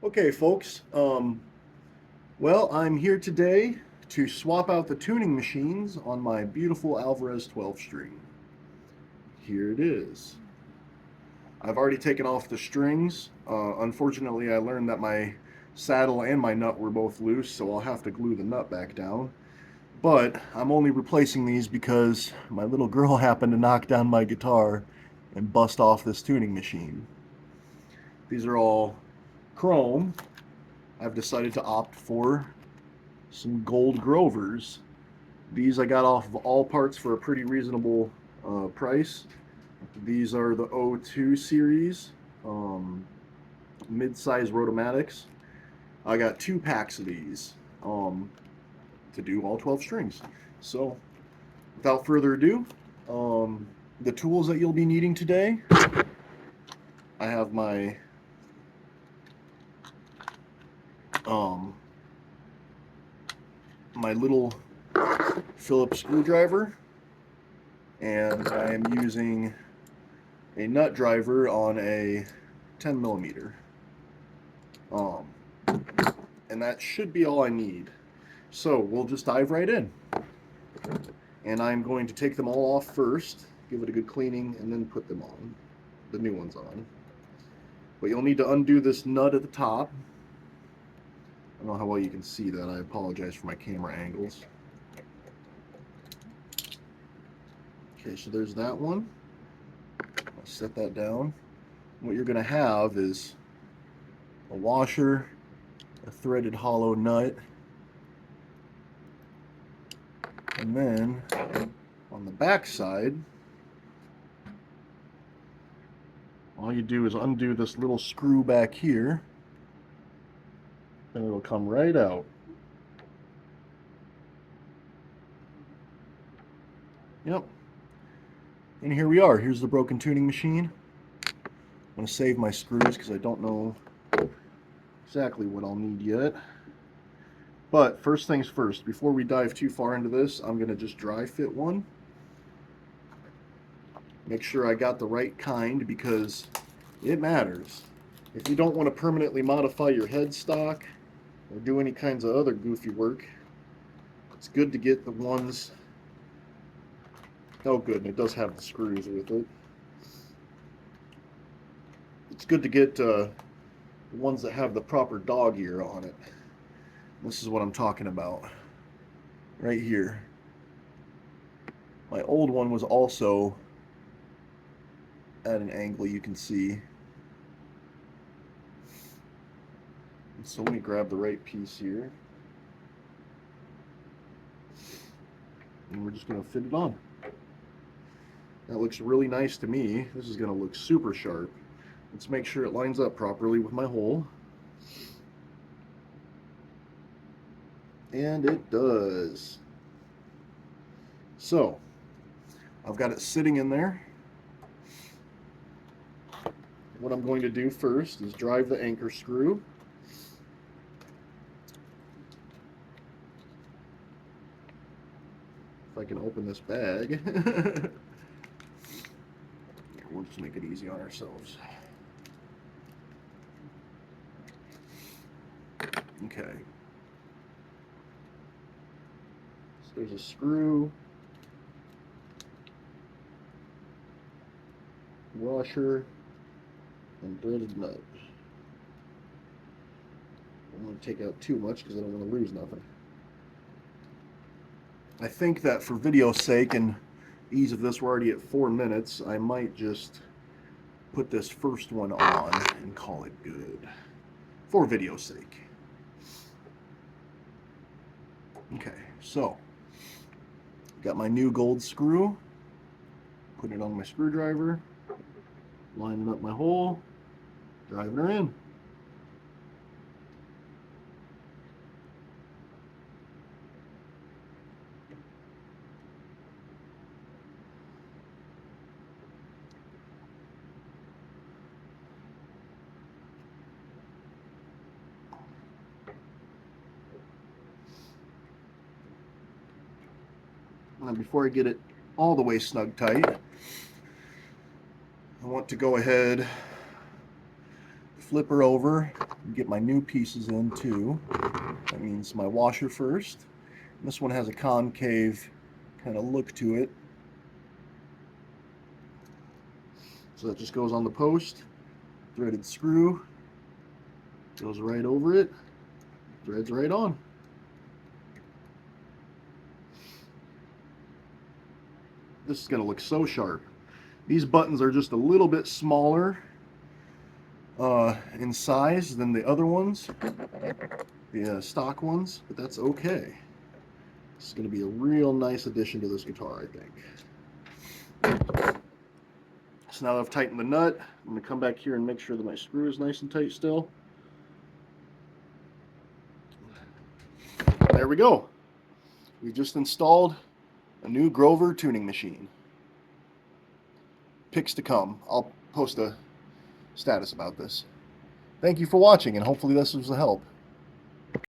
Okay, folks. Well, I'm here today to swap out the tuning machines on my beautiful Alvarez 12 string. Here it is. I've already taken off the strings. Unfortunately, I learned that my saddle and my nut were both loose, so I'll have to glue the nut back down. But I'm only replacing these because my little girl happened to knock down my guitar and bust off this tuning machine. These are all chrome. I've decided to opt for some gold Grovers. These I got off of All Parts for a pretty reasonable price. These are the O2 series, um, mid-size Rotomatics. I got 2 packs of these to do all 12 strings. So, without further ado, the tools that you'll be needing today, I have um, my little Phillips screwdriver, and I am using a nut driver on a 10 millimeter. Um, and that should be all I need. So we'll just dive right in. And I'm going to take them all off first, give it a good cleaning, and then put them on, the new ones on. But you'll need to undo this nut at the top. I don't know how well you can see that. I apologize for my camera angles. Okay, so there's that one. I'll set that down. What you're going to have is a washer, a threaded hollow nut, and then on the back side, all you do is undo this little screw back here, and it'll come right out. Yep. And here we are. Here's the broken tuning machine. I'm going to save my screws because I don't know exactly what I'll need yet. But first things first, before we dive too far into this, I'm going to just dry fit one. Make sure I got the right kind because it matters. If you don't want to permanently modify your headstock or do any kinds of other goofy work, it's good to get the ones. Oh, good, and it does have the screws with it. It's good to get the ones that have the proper dog ear on it. This is what I'm talking about right here. My old one was also at an angle you can see. So let me grab the right piece here. And we're just going to fit it on. That looks really nice to me. This is going to look super sharp. Let's make sure it lines up properly with my hole. And it does. So, I've got it sitting in there. What I'm going to do first is drive the anchor screw. If I can open this bag. We'll just make it easy on ourselves. Okay. So there's a screw, washer, and threaded nut. I don't want to take out too much because I don't want to lose nothing. I think that for video's sake and ease of this, we're already at 4 minutes. I might just put this first one on and call it good. For video's sake. Okay, so got my new gold screw. Putting it on my screwdriver. Lining up my hole. Driving her in. And before I get it all the way snug tight, I want to go ahead, flip her over, Get my new pieces in too. That means my washer first. This one has a concave kind of look to it. So that just goes on the post. Threaded screw goes right over it. Threads right on. This is going to look so sharp. These buttons are just a little bit smaller in size than the other ones, the stock ones, but that's okay. This is going to be a real nice addition to this guitar, I think. So now that I've tightened the nut, I'm going to come back here and make sure that my screw is nice and tight still. There we go. We just installed a new Grover tuning machine. Pics to come. I'll post a status about this. Thank you for watching, and hopefully this was a help.